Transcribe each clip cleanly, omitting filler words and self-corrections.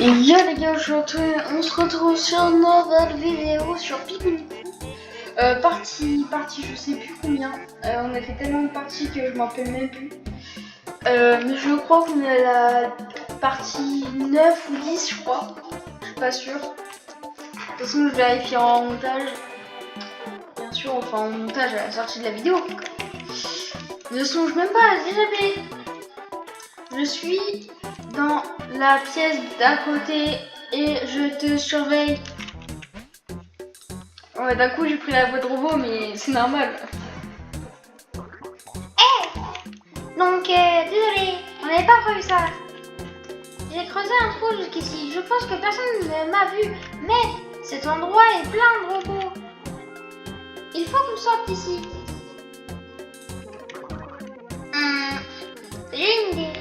Et yo les gars, on se retrouve sur une nouvelle vidéo sur Pikmin. Partie, je sais plus combien. On a fait tellement de parties que je m'en rappelle même plus. Mais je crois qu'on est à la partie 9 ou 10, je crois. Je suis pas sûre. De toute façon, je vérifie en montage. Bien sûr, enfin en montage à la sortie de la vidéo. Ne songe même pas, jamais. Je suis dans la pièce d'à côté et je te surveille. Ouais, d'un coup j'ai pris la voix de robot, mais c'est normal. Donc, désolé, on n'avait pas prévu ça. J'ai creusé un trou jusqu'ici. Je pense que personne ne m'a vu, mais cet endroit est plein de robots. Il faut qu'on sorte d'ici. J'ai une idée.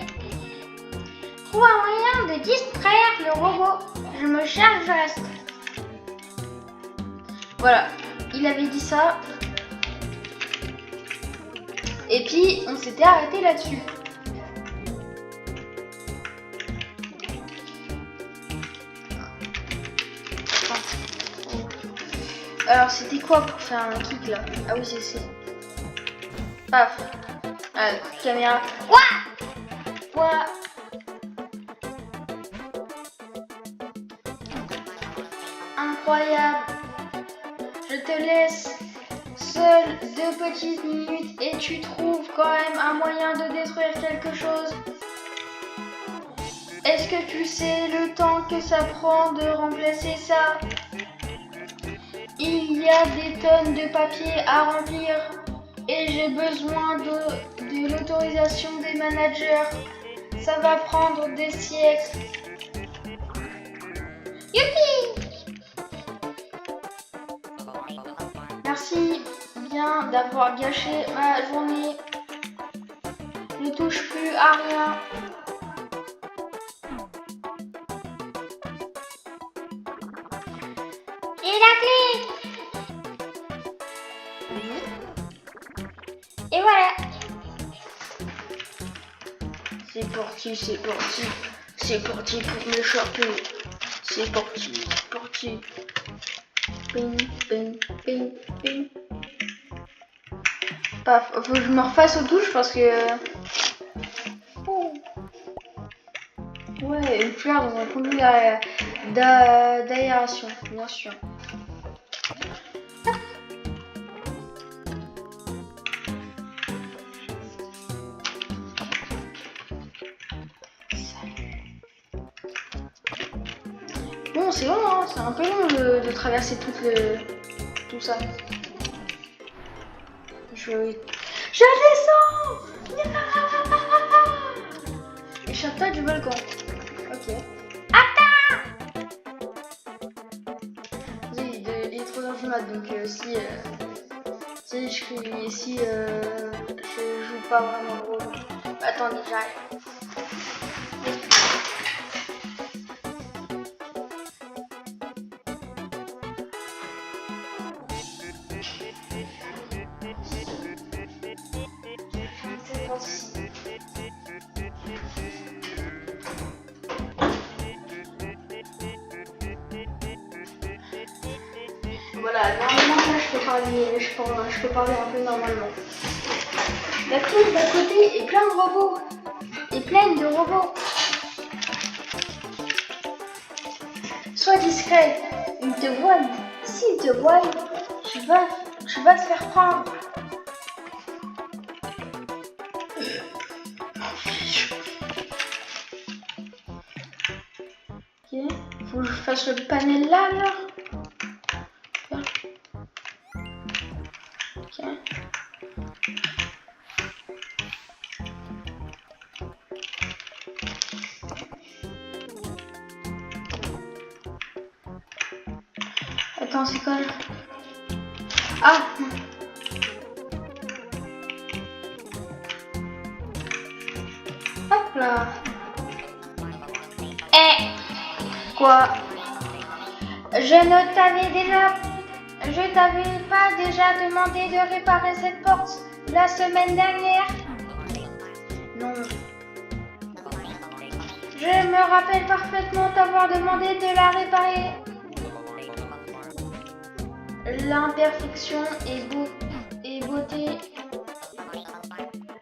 Trouve un moyen de distraire le robot. Je me charge, je reste. Voilà, il avait dit ça. Et puis, on s'était arrêté là-dessus. Alors, c'était quoi pour faire un kick là? Ah oui, c'est. Paf. Ah, caméra. Quoi? Incroyable. Je te laisse seul 2 petites minutes et tu trouves quand même un moyen de détruire quelque chose. Est-ce que tu sais le temps que ça prend de remplacer ça? Il y a des tonnes de papier à remplir et j'ai besoin de l'autorisation des managers. Ça va prendre des siècles. Youpi! Merci bien d'avoir gâché ma journée. Ne touche plus à rien. Et la clé! Et voilà! C'est parti, c'est parti. C'est parti pour m'échapper. C'est parti, c'est parti. Ping, ping, ping, ping. Paf, faut que je me refasse aux touches parce que... Ouais, une fleur dans un conduit d'aération, bien sûr. Bon, c'est long, hein, c'est un peu long de traverser tout ça. Je descends. Échappe-toi du volcan. Ok. Attends! Il est 3h du mat, donc si je joue pas vraiment le rôle. Attendez, j'arrive. Voilà, normalement là je peux parler un peu normalement. La pièce d'à côté est pleine de robots. Sois discret. Ils te voient. S'ils te voient, tu vas te faire prendre. Ok, faut que je fasse le panel là alors. Ok. Attends, c'est quoi là? Ah! Hop là! Quoi? Je t'avais pas déjà demandé de réparer cette porte la semaine dernière? Non. Je me rappelle parfaitement t'avoir demandé de la réparer. L'imperfection est beauté.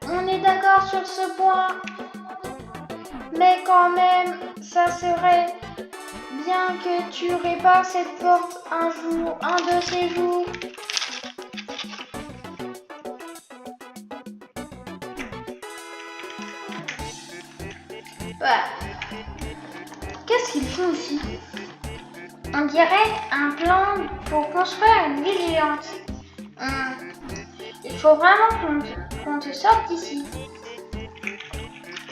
On est d'accord sur ce point. Mais quand même, ça serait bien que tu répares cette porte un de ces jours. Bah, qu'est-ce qu'ils font ici? On dirait un plan pour construire une ville géante. Il faut vraiment qu'on te sorte d'ici.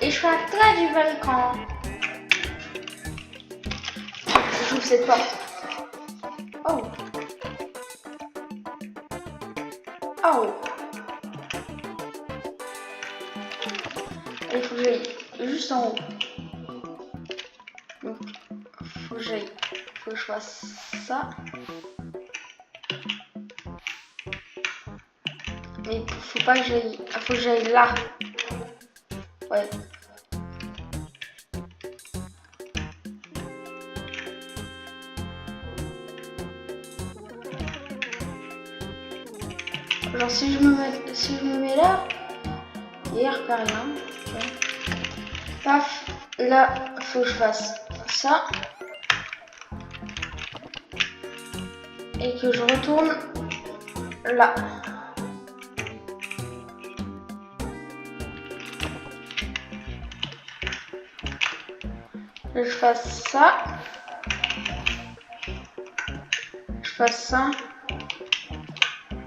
Échappe-toi du volcan. J'ouvre cette porte. Oh. Oh. Il faut que j'aille juste en haut. Donc, faut que je fasse ça. Mais faut pas que j'aille. Faut que j'aille là. Ouais. Genre si je me mets là, il n'y a rien. Okay. Paf, là, faut que je fasse ça. Et que je retourne là. Que je fasse ça. Je fasse ça.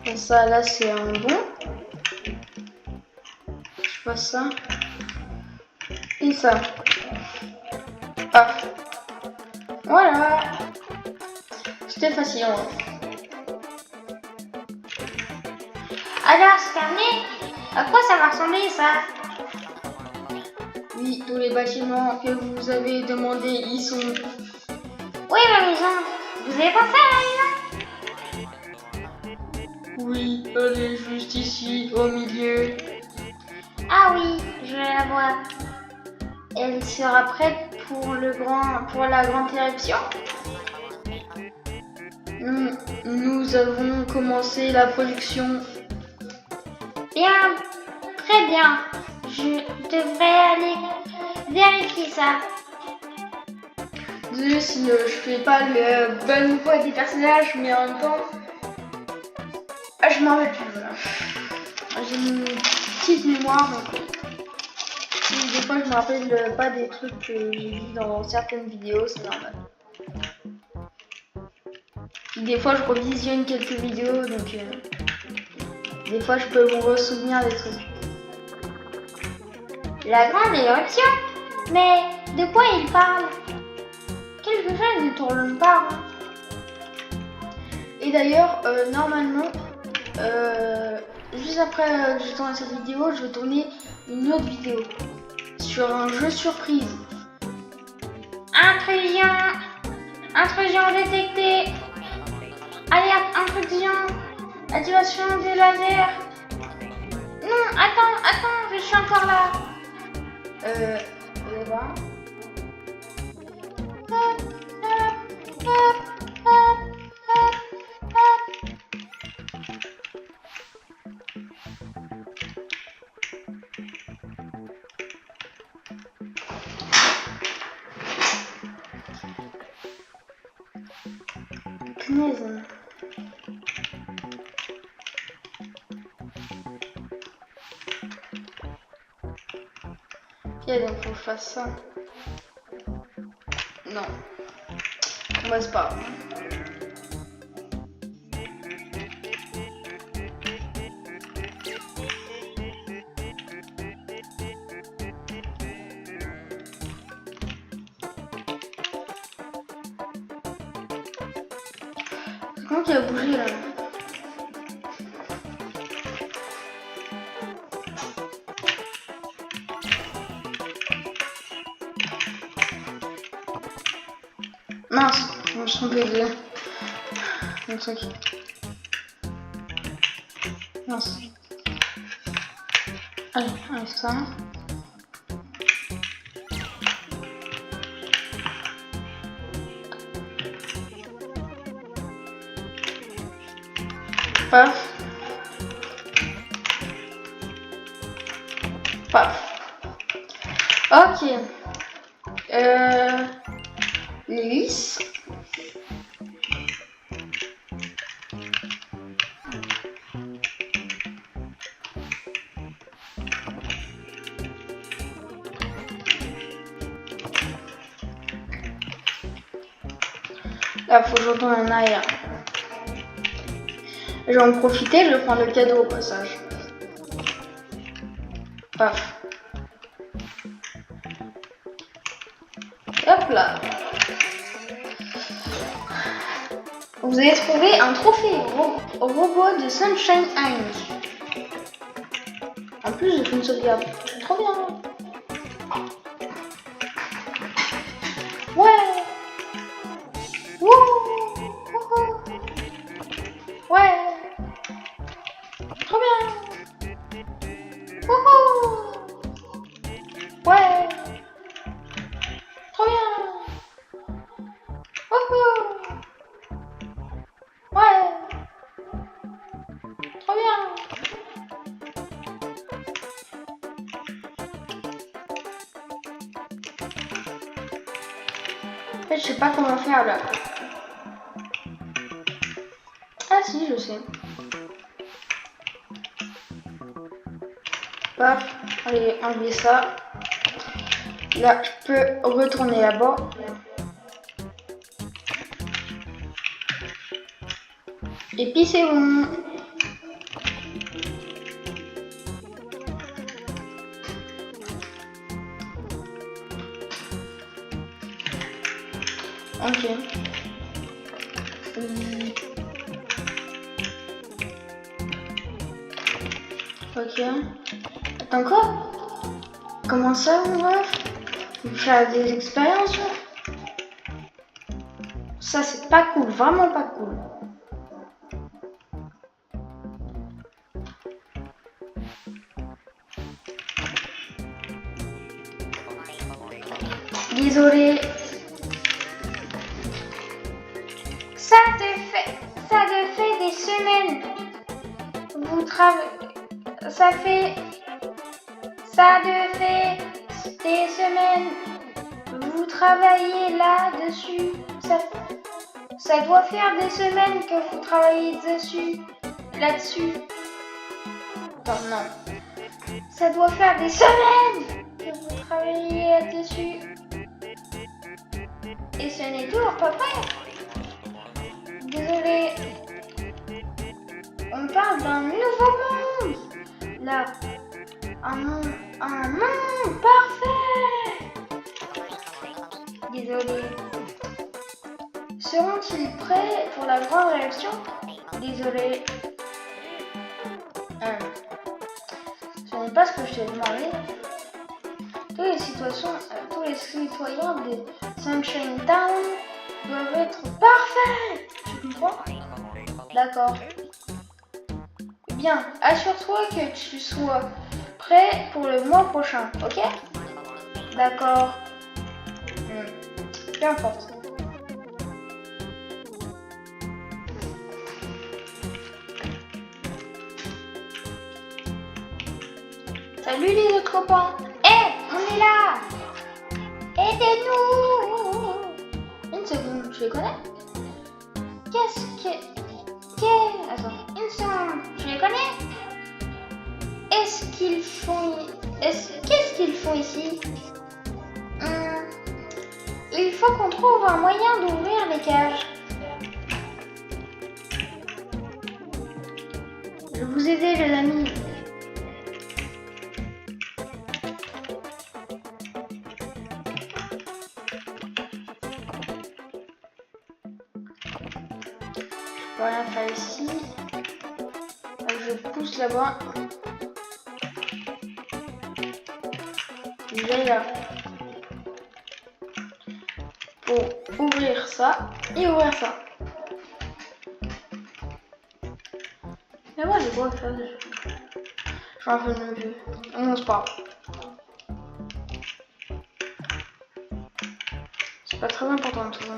Et ça, là, c'est un bon. Je fasse ça. Et ça. Paf. Voilà. C'était facile. Hein. Alors, c'est terminé. À quoi ça va ressembler, ça? Oui, tous les bâtiments que vous avez demandé y sont. Oui, ma maison. Vous avez pensé à la maison? Oui, elle est juste ici, au milieu. Ah oui, je la vois. Elle sera prête pour la grande éruption. Nous avons commencé la production. Bien, très bien. Je devrais aller vérifier ça. Désolé si je fais pas le bonne voix des personnages, mais en même temps, je m'en rappelle plus. Voilà. J'ai une petite mémoire, donc des fois je me rappelle pas des trucs que j'ai vus dans certaines vidéos, c'est normal. Puis des fois je revisionne quelques vidéos, donc des fois je peux me ressouvenir des trucs. La grande éruption? Mais de quoi il parle? Quelque chose ne tourne pas. Et d'ailleurs, normalement, juste après que j'ai tourné cette vidéo, je vais tourner une autre vidéo sur un jeu surprise. Intrusion détectée. Alerte intrusion. Activation des lasers. Non, attends, je suis encore là. Là-bas. Punaise. Ok, donc faut que je fasse ça. Non. Moi, c'est pas grave. Comment qu'il a bougé là? Mince, je me suis trompé de truc. Mince. Allez, ça. Paf. Paf. Ok. L'hélice. Là, faut que je retourne en arrière. Je vais en profiter, je vais prendre le cadeau au passage. Paf. Hop là. Vous avez trouvé un trophée robot de Sunshine Inc. En plus, j'ai fait une sauvegarde. Trop bien. Ouais. Wouh. Ouais. Trop bien. Wouhou. Ouais. Trop bien. Wouhou. Ouais. Trop bien. En fait, je sais pas comment faire là. Ah si, je sais. Paf, allez, enlever ça. Là, je peux retourner là-bas. Et puis c'est bon. Ok. Ok. Attends quoi? Comment ça, mon ref? Faire des expériences? Ça, c'est pas cool. Vraiment pas cool. Désolé. Ça te fait des semaines. Ça te fait des semaines. Vous travaillez là-dessus. Ça doit faire des semaines que vous travaillez là-dessus. Attends, non. Ça doit faire des semaines que vous travaillez là-dessus. Et ce n'est toujours pas prêt. Désolé. On parle d'un nouveau monde. Là. Un monde parfait. Désolé. Seront-ils prêts pour la grande réaction? Désolé. Ce n'est pas ce que je t'ai demandé. Tous les citoyens de Sunshine Town doivent être parfaits. Tu comprends? D'accord. Bien, assure-toi que tu sois prêt pour le mois prochain, ok? D'accord. Peu importe. Salut les autres copains. On est là. Aidez-nous. Une seconde, je les connais. Attends, une seconde, je les connais. Qu'est-ce qu'ils font ici? Il faut qu'on trouve un moyen d'ouvrir les cages. Je vais vous aider, les amis. Je peux rien faire ici. Donc je pousse là-bas. Je vais là. Pour ouvrir ça et ouvrir ça. Mais moi j'ai quoi faire déjà? Je suis un peu nerveux. Non, c'est pas grave. C'est pas très important tout ça.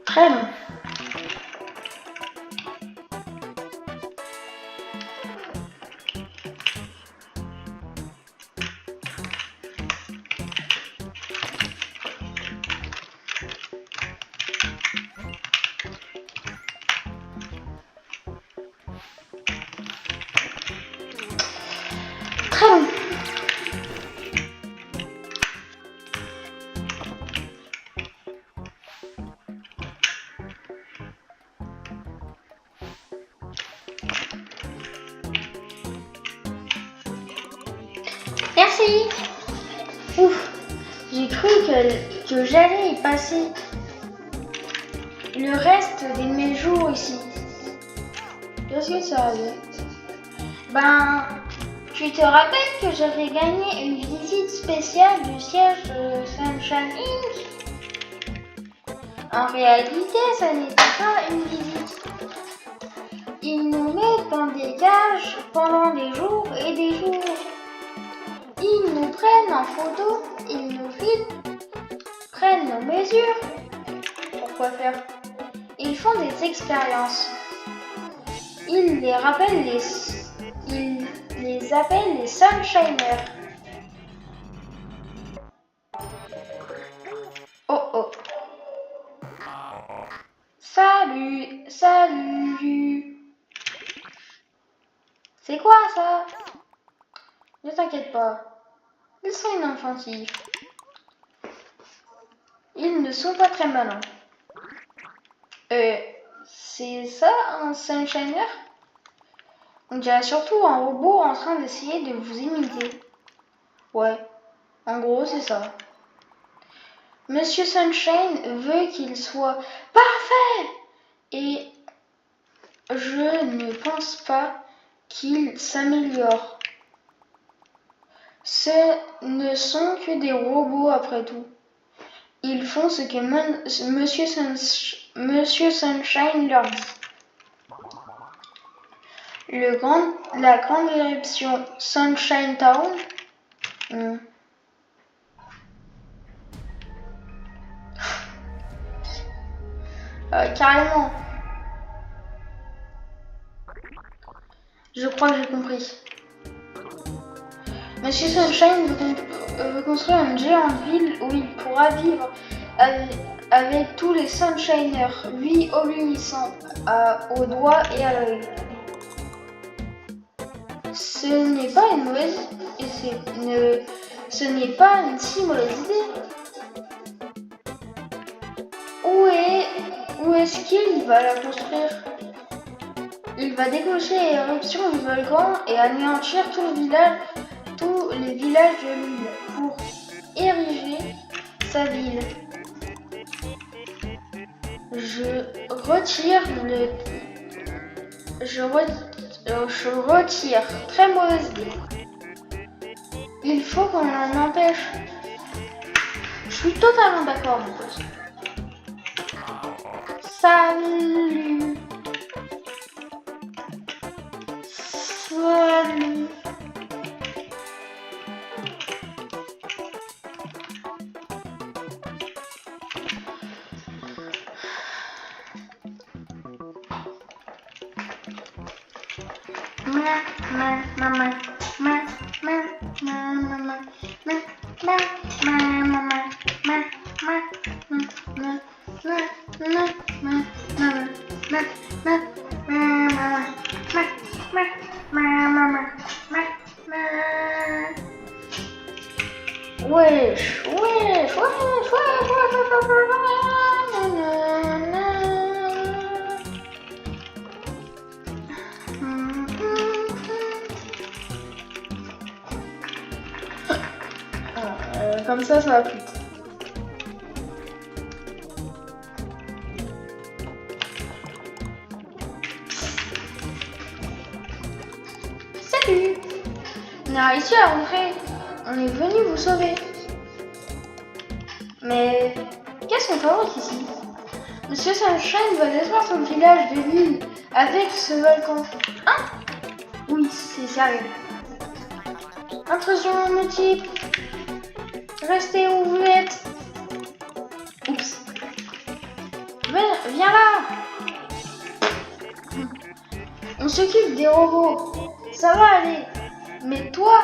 Très long. Très long. Merci. Ouf, j'ai cru que j'allais y passer le reste de mes jours ici. Qu'est-ce que ça arrive? Ben, tu te rappelles que j'avais gagné une visite spéciale du siège de Sunshine Inc. En réalité, ça n'était pas une visite. Ils nous mettent dans des cages pendant des jours et des jours. Ils nous prennent en photo, ils nous filment, prennent nos mesures. Pourquoi faire? Ils font des expériences. Ils les appellent les Sunshiners. Oh oh. Salut, salut. C'est quoi ça? Ne t'inquiète pas. Ils sont inoffensifs. Ils ne sont pas très malins. C'est ça un Sunshiner? On dirait surtout un robot en train d'essayer de vous imiter. Ouais, en gros c'est ça. Monsieur Sunshine veut qu'il soit parfait et je ne pense pas qu'il s'améliore. Ce ne sont que des robots après tout. Ils font ce que Monsieur Sunshine leur dit. La grande éruption Sunshine Town. Carrément. Je crois que j'ai compris. Monsieur Sunshine veut construire une géante ville où il pourra vivre avec tous les Sunshiners, lui obéissant au doigt et à l'œil. Ce n'est pas une mauvaise ce n'est pas une si mauvaise idée. Où est-ce qu'il va la construire? Il va déclencher l'éruption du volcan et anéantir tous les villages de l'île pour ériger sa ville. Je retire. Très mauvaise idée. Il faut qu'on l'en empêche. Je suis totalement d'accord, mon pote. Salut. Salut. Wesh, wesh, wesh, wesh, comme ça va plus. Salut! On a réussi à rentrer. On est venu vous sauver. Mais qu'est-ce qu'on fabrique ici? Monsieur Sunshine va détruire son village de l'île avec ce volcan. Hein? Oui, c'est sérieux. Intrusion multiple. Restez où vous êtes. Oups. viens là. On s'occupe des robots. Ça va aller. Mais toi,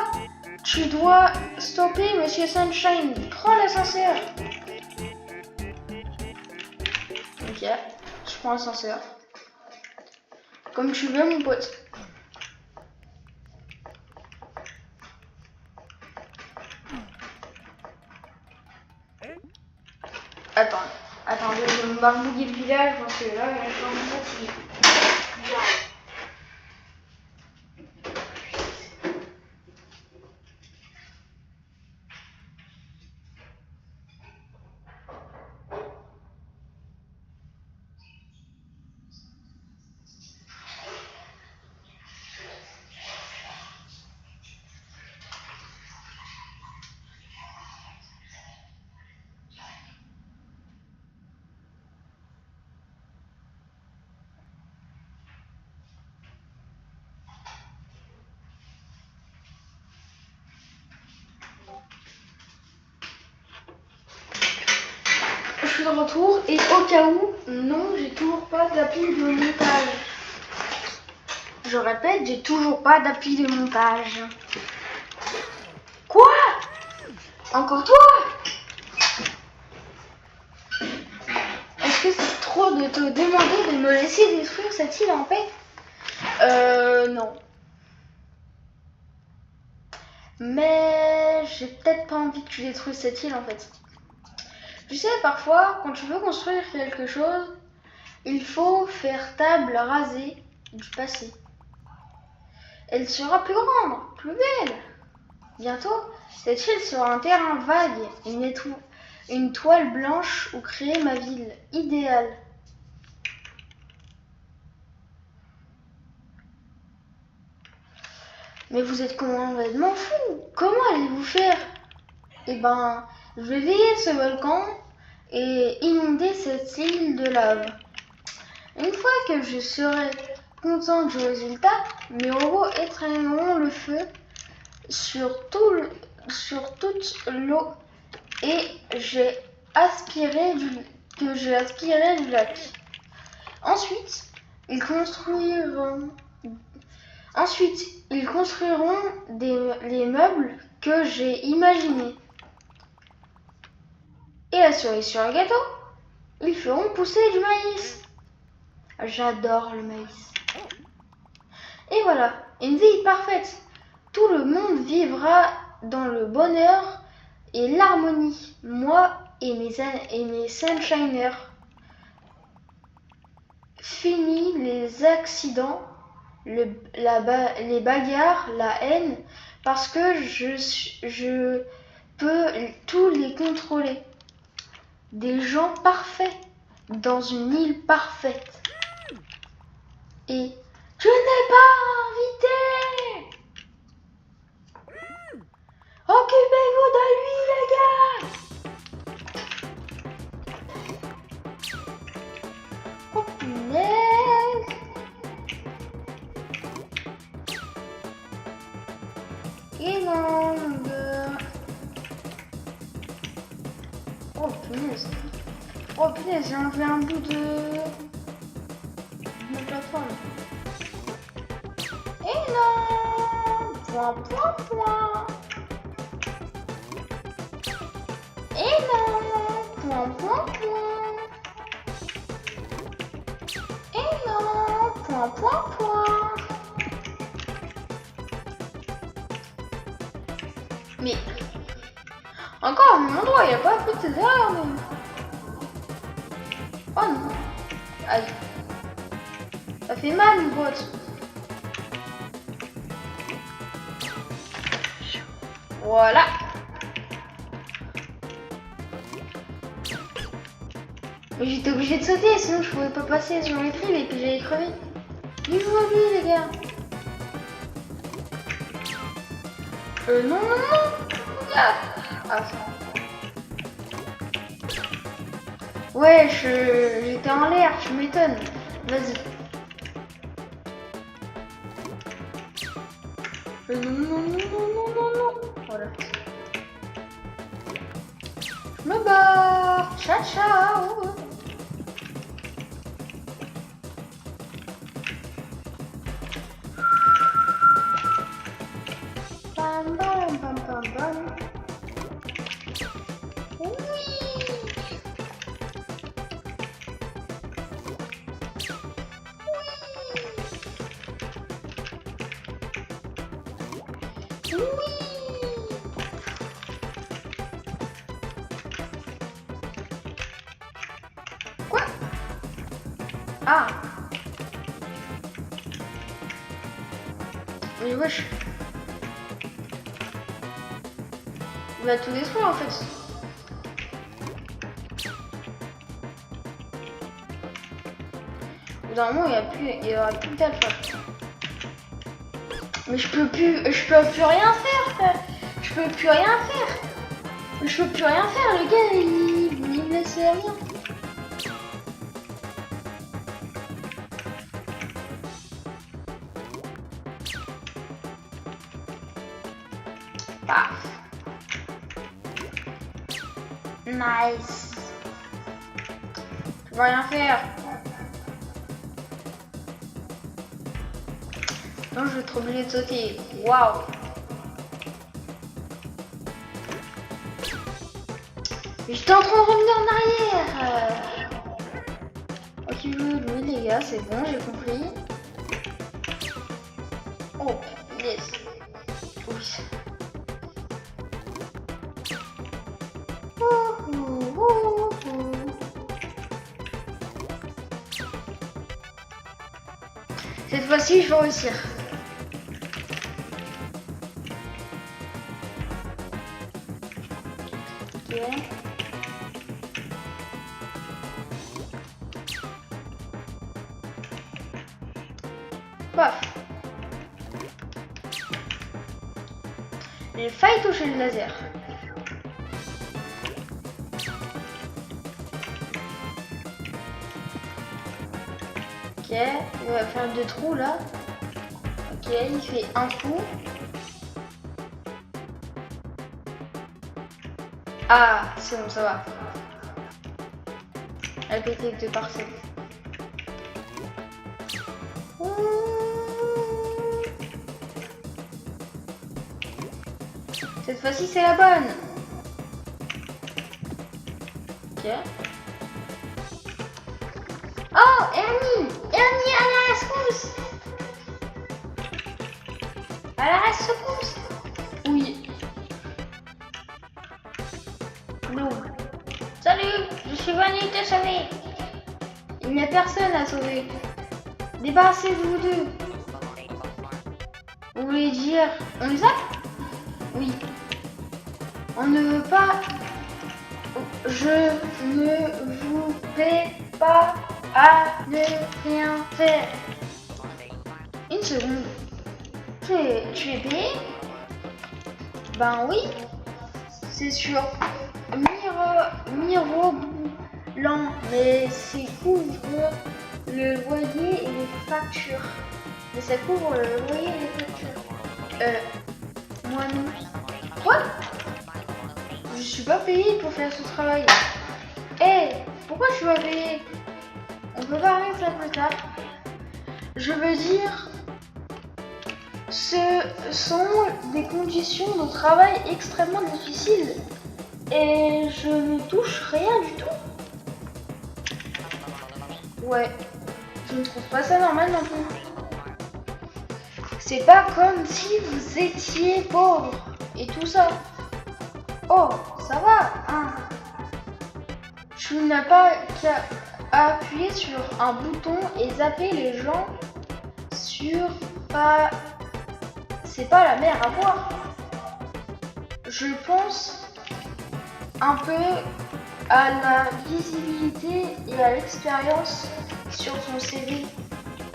tu dois stopper Monsieur Sunshine. Prends l'ascenseur. Ok, je prends l'ascenseur. Comme tu veux, mon pote. Attendez, je vais me barbouiller le village parce que là, je suis en fatigué. Je suis de retour et au cas où, non, j'ai toujours pas d'appli de montage. Je répète, j'ai toujours pas d'appli de montage. Quoi? Encore toi? Est-ce que c'est trop de te demander de me laisser détruire cette île en paix? Non. Mais j'ai peut-être pas envie que tu détruises cette île en fait. Tu sais, parfois, quand tu veux construire quelque chose, il faut faire table rasée du passé. Elle sera plus grande, plus belle. Bientôt, cette île sera un terrain vague, une toile blanche où créer ma ville idéale. Mais vous êtes complètement fou. Comment allez-vous faire? Eh ben, je vais veiller ce volcan et inonder cette île de lave. Une fois que je serai content du résultat, mes robots éteindront le feu sur toute l'eau et j'ai aspiré du lac. Ensuite, ils construiront les meubles que j'ai imaginés. Et la cerise sur le gâteau, ils feront pousser du maïs. J'adore le maïs. Et voilà, une vie parfaite. Tout le monde vivra dans le bonheur et l'harmonie. Moi et mes Sunshiners. Fini les accidents, les bagarres, la haine, parce que je peux tous les contrôler. Des gens parfaits dans une île parfaite. Et je n'ai pas invité. Occupez-vous de lui, les gars. Oh punaise. Et non, mon gars. Oh punaise. Oh punaise, j'ai enlevé un bout de ma plateforme. Et non. Point, point, point. Et non. Point, point, point. Et non. Point, point, point. Mais encore à mon endroit, il n'y a pas plus de derrière même. Oh non. Aïe. Ça fait mal mon pote. Voilà. Mais j'étais obligée de sauter, sinon je pouvais pas passer sur les fils et puis j'allais crever. Vivez-vous lui les gars. Non, non, non. Ah. Ah. Ouais, j'étais en l'air, tu m'étonnes. Vas-y. Non, non, non, non, non, non, non. Voilà. Je me barre. Ciao, ciao. Ah. Mais wesh. Il va tout détruire en fait. Au bout d'un moment, il y aura plus de d'alpha. Mais je peux plus rien faire, frère. Je peux plus rien faire. Je peux plus rien faire, le gars, il me laisse rien. Paf. Nice. Je peux rien faire. Non, je vais être obligé de sauter. Waouh. J'étais en train de revenir en arrière. Ok, oui les gars, c'est bon, j'ai compris. Oh, yes. Oui. Cette fois-ci, je vais réussir. Ok. Paf. J'ai failli toucher le laser. Ok, on va faire 2 trous là. Ok, il fait un trou. Ah, c'est bon, ça va. Avec les quelques parcelles. Cette fois-ci, c'est la bonne. Ok. Oh, Ernie, à la rescousse. À la rescousse. Oui. Blue. Salut, je suis venu te sauver. Il n'y a personne à sauver. Débarrassez-vous vous deux. Vous voulez dire, on les a? Oui. On ne veut pas. Je ne vous paie pas à ne rien faire. Une seconde. Tu es payé? Ben oui. C'est sur Mirobolant, mais c'est couvre le loyer et les factures. Mais ça couvre le loyer et les factures. Moi non. Quoi? Je suis pas payée pour faire ce travail. Pourquoi je suis pas payée? On peut parler de ça plus tard. Je veux dire, ce sont des conditions de travail extrêmement difficiles et je ne touche rien du tout. Ouais, je ne trouve pas ça normal non plus. C'est pas comme si vous étiez pauvre et tout ça. Oh, ça va, hein. Tu n'as pas qu'à appuyer sur un bouton et zapper les gens sur pas. C'est pas la mer à boire. Je pense un peu à la visibilité et à l'expérience sur ton CV.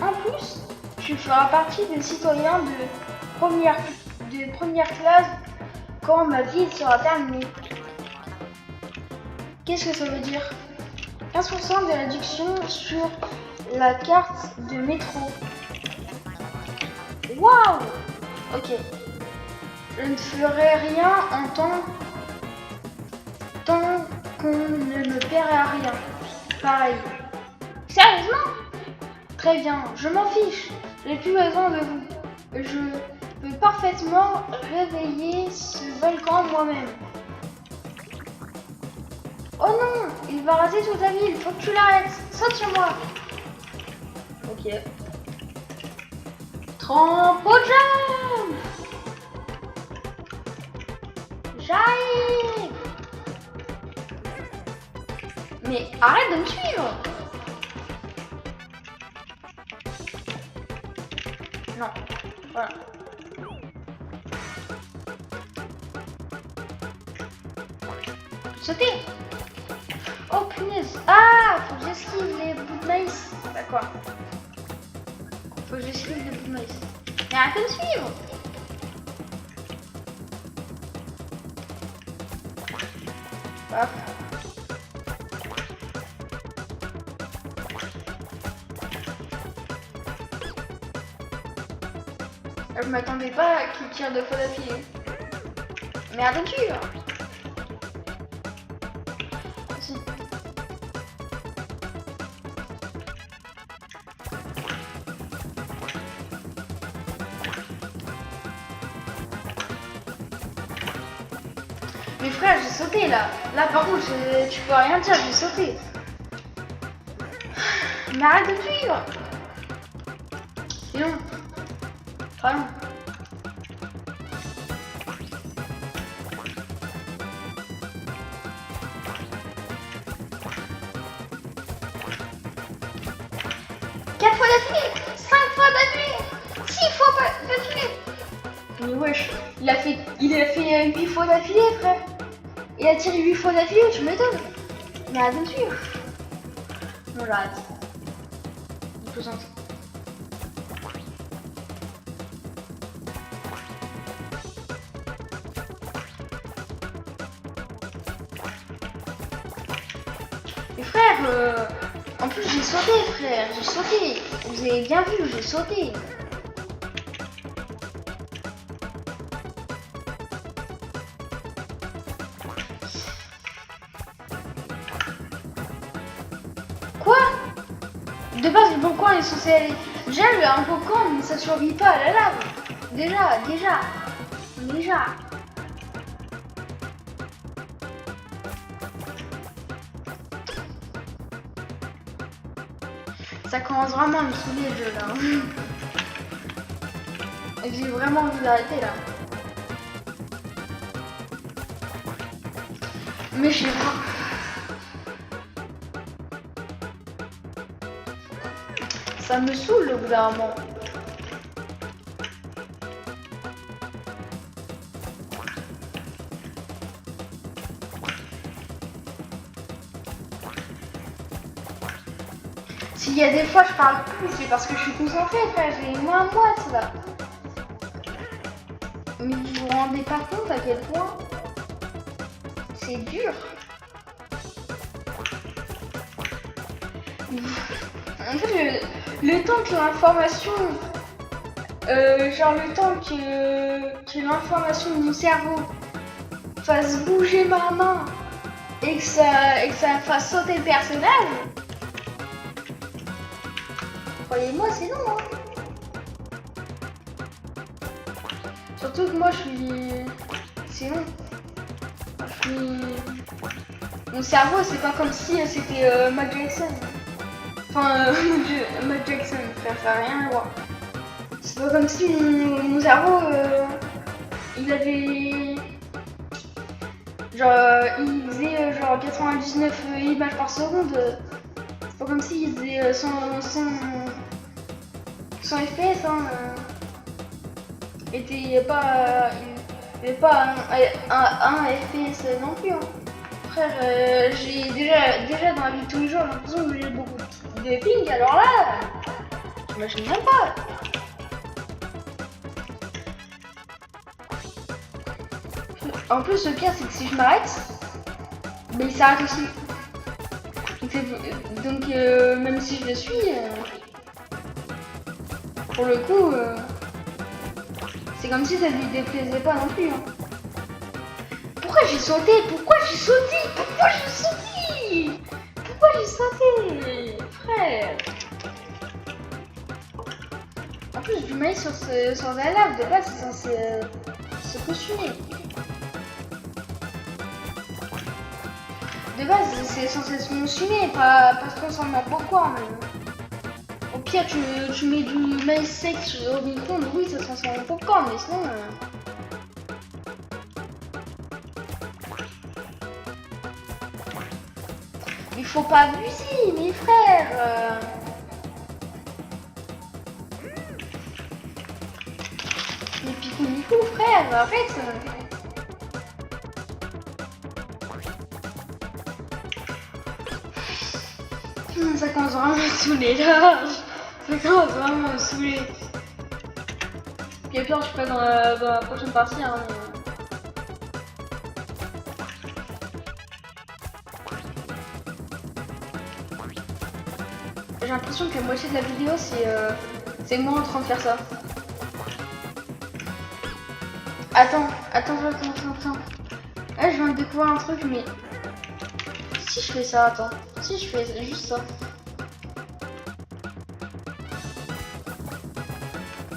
En plus, tu feras partie des citoyens de première classe quand ma vie sera terminée. Qu'est-ce que ça veut dire? 15% de réduction sur la carte de métro. Waouh! Ok. Je ne ferai rien en tant qu'on ne me paiera rien. Pareil. Sérieusement? Très bien, je m'en fiche. J'ai plus besoin de vous. Je peux parfaitement réveiller ce volcan moi-même. Oh non, il va raser toute la ville, faut que tu l'arrêtes. Saute sur moi. Ok. Trampo jump. J'arrive. Mais arrête de me suivre. Non. Voilà. Sauter. Oh punaise. Ah, faut que j'esquive les bouts de maïs. D'accord. Faut que j'esquive les bouts de maïs. Mais arrête de me suivre. Hop. Je m'attendais pas à qu'il tire deux fois d'affilée. Mais arrête de me suivre. Si. Mais frère, j'ai sauté là. Là par contre, tu peux rien dire, j'ai sauté. Mais arrête de me suivre. C'est long. Très long. Quatre fois d'affilée, 5 fois d'affilée, 6 fois d'affilée. Mais wesh, il a fait 8 fois d'affilée, frère. Il a tiré 8 fois d'affilée, tu m'étonnes. Mais arrête de me suivre. Non, j'arrête. Il plaisante. Mais frère, en plus j'ai sauté, frère, j'ai sauté. Vous avez bien vu, j'ai sauté. Quoi? De base, le volcan est censé aller. Déjà, un volcan, mais ça survit pas à la lave. Déjà. Ça commence vraiment à me saouler le jeu là. J'ai vraiment envie d'arrêter là. Mais je sais pas. Ça me saoule au bout d'un moment. S'il y a des fois je parle plus, c'est parce que je suis concentrée, frère, j'ai moins moi ça. Mais vous vous rendez pas compte à quel point c'est dur. En fait, le temps que l'information, genre le temps que l'information de mon cerveau fasse bouger ma main et que ça fasse sauter le personnage, croyez-moi, c'est long, hein. Surtout que moi, c'est long. Mon cerveau, c'est pas comme si c'était Michael Jackson. Enfin, Michael Jackson, frère, ça n'a rien à voir. C'est pas comme si mon cerveau, il avait... Genre, il faisait genre 99 images par seconde. C'est pas comme s'il faisait 100 FPS, hein. Il n'y avait pas un FPS non plus, hein. Frère, j'ai déjà dans la vie de tous les jours, j'ai l'impression que j'ai beaucoup de ping, alors là, j'imagine même pas. En plus, le pire, c'est que si je m'arrête, ben, il s'arrête aussi. Donc, même si je le suis, pour le coup, c'est comme si ça lui déplaisait pas non plus, hein. Pourquoi j'ai sauté? Frère. En plus, du maïs sur la lave, de base, c'est censé se cautionner. De base, c'est censé se motionner, pas se transformer en popcorn. Au pire, tu mets du maïs sec au micro-ondes, oui, ça se transforme en popcorn, mais sinon... Il faut pas abuser, mes frères. qu'il faut, frère, arrête. Ça commence vraiment à me saouler là. Ça commence vraiment à me saouler. Puis pire, je suis pas dans la prochaine partie. Hein, mais... J'ai l'impression que la moitié de la vidéo c'est moi en train de faire ça. Attends. Là je viens de découvrir un truc mais... Si je fais ça, attends. Si je fais juste ça.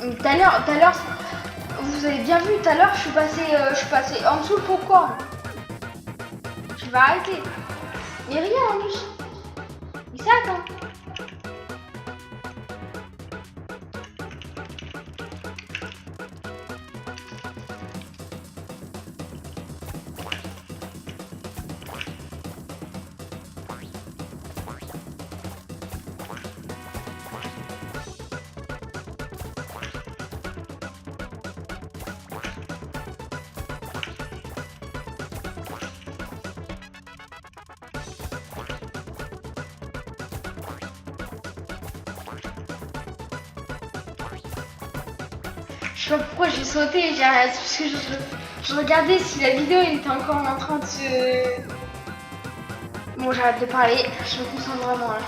Tout à l'heure, vous avez bien vu, tout à l'heure je suis passé en dessous le popcorn. Je vais arrêter. Mais rien en plus. Mais ça attends. Je sais pas pourquoi j'ai sauté, parce que je regardais si la vidéo était encore en train de se... Bon, j'arrête de parler, je me concentre vraiment là.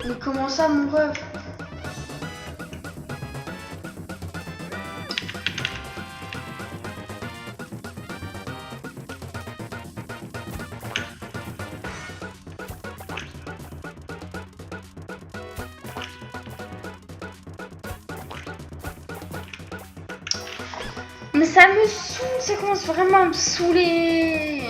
Mais comment ça, mon ref? Mais ça me saoule, ça commence vraiment à me saouler.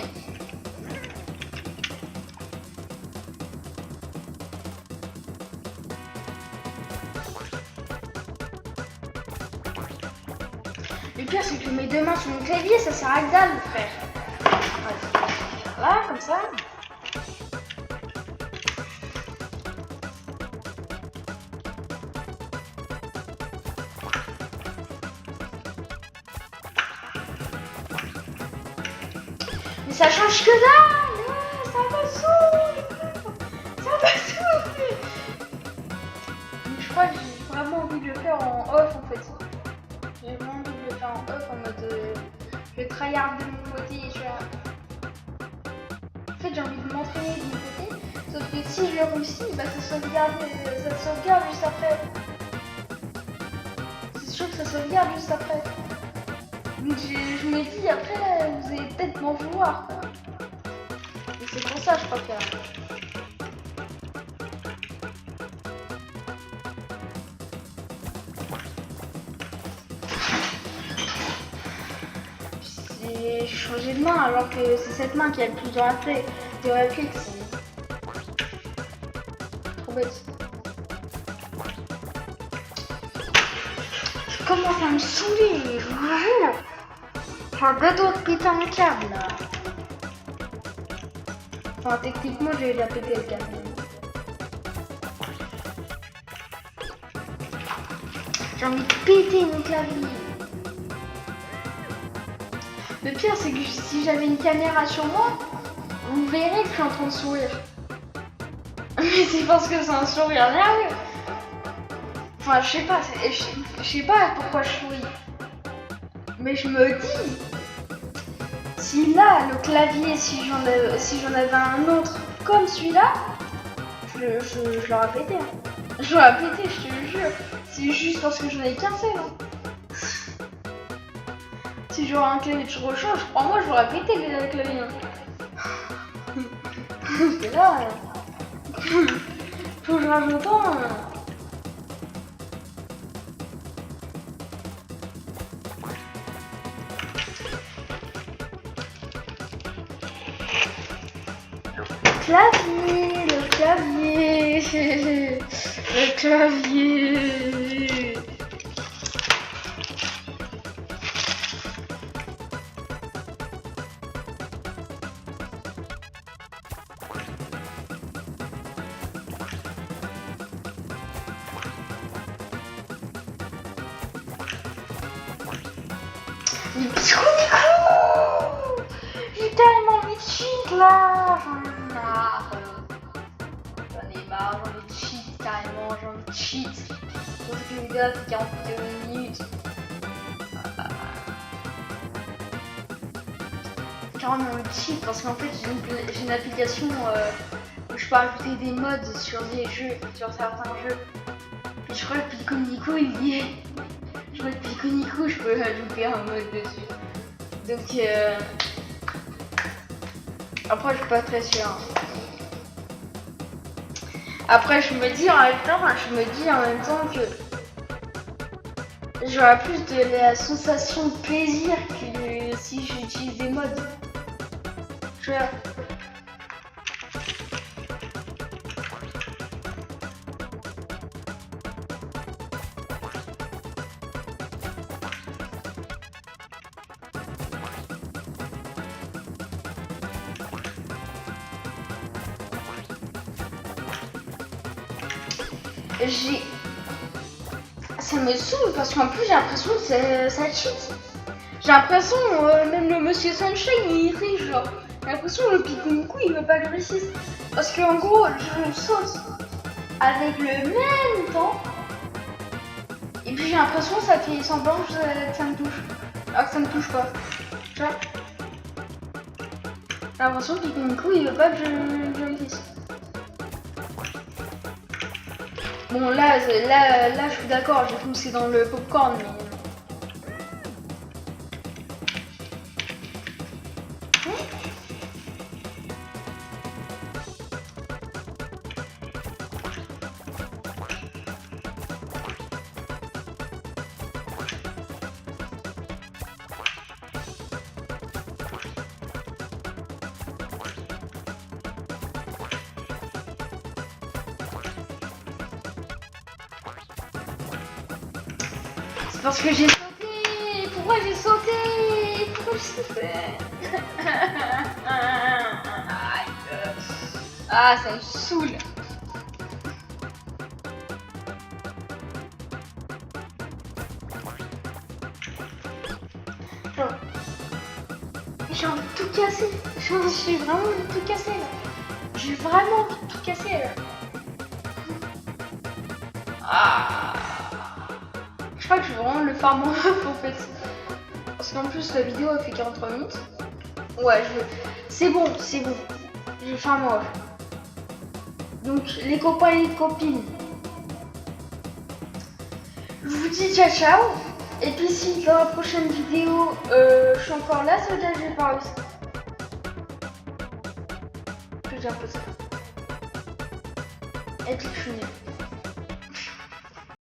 Le pire c'est que mes deux mains sur mon clavier, ça sert à que dalle, frère. Voilà, comme ça. Mais ça change que dalle. Ça me saoule. Ça me saoule. Je crois que j'ai vraiment envie de le faire en off en fait. J'ai vraiment envie de le faire en off en mode je vais tryhard de mon côté et je vais... En fait j'ai envie de m'entraîner de mon côté, sauf que si je le réussis, bah ça sauvegarde juste après. C'est sûr que ça sauvegarde juste après. Donc je me dis après vous allez peut-être m'en vouloir quoi. Et c'est pour ça que je préfère. J'ai changé de main alors que c'est cette main qui a le plus de réflexe. Trop bête. Comment ça me saouler, vraiment. J'ai un gâteau de péter un câble là. Enfin techniquement j'ai déjà pété le câble. J'ai envie de péter mon clavier. Le pire c'est que si j'avais une caméra sur moi, vous verrez que je suis en train de sourire. Mais c'est parce que c'est un sourire nerveux. Enfin je sais pas pourquoi je souris. Mais je me dis, si là le clavier, si j'en avais un autre comme celui-là, je l'aurais pété. Hein. Je l'aurais pété, je te le jure. C'est juste parce que j'en ai qu'un seul. Hein. Si j'aurais un clavier de rechange, crois-moi, je l'aurais pété le clavier. C'est là. Faut que je rajoute un. Le clavier. Le clavier. Mais Pico, j'ai tellement envie de cheat là. J'en ai marre. J'en ai de cheat carrément, j'ai envie de cheat. Donc le vidéo fait 41 minutes. Carrément envie de cheat parce qu'en fait j'ai une application où je peux ajouter des mods sur des jeux, sur certains jeux. Et je crois que Pico Nico il y est. Je crois que Pico Nico je peux ajouter un mode dessus. Donc après je suis pas très sûr. Après je me dis en même temps que j'aurai plus de la sensation de plaisir que si j'utilise des mods. Tu vois. Ça me saoule parce qu'en plus j'ai l'impression que ça cheat. J'ai l'impression même le monsieur Sunshine il rit genre. J'ai l'impression que le Pico Nico il veut pas que je réussisse. Parce qu'en gros je saute avec le même temps. Et puis j'ai l'impression que ça fait semblant que ça me touche. Alors que ça me touche pas. Tu vois. J'ai l'impression que Pico Nico il veut pas que je réussisse. Bon là je suis d'accord, j'ai foncé dans le popcorn mais... Parce que j'ai sauté. Pourquoi j'ai sauté? Ah, ça me saoule. J'ai envie de tout casser. J'ai vraiment envie de tout casser là. J'ai vraiment envie de tout casser là. Ah. Je crois que je vais vraiment le farm off en fait. Parce qu'en plus la vidéo elle fait 43 minutes. Ouais, c'est bon. Je vais farm off. Donc les copains et les copines. Je vous dis ciao ciao. Et puis si dans la prochaine vidéo je suis encore là, ça veut dire que je vais pas réussir. Que j'ai un peu ça. Et puis je suis nulle.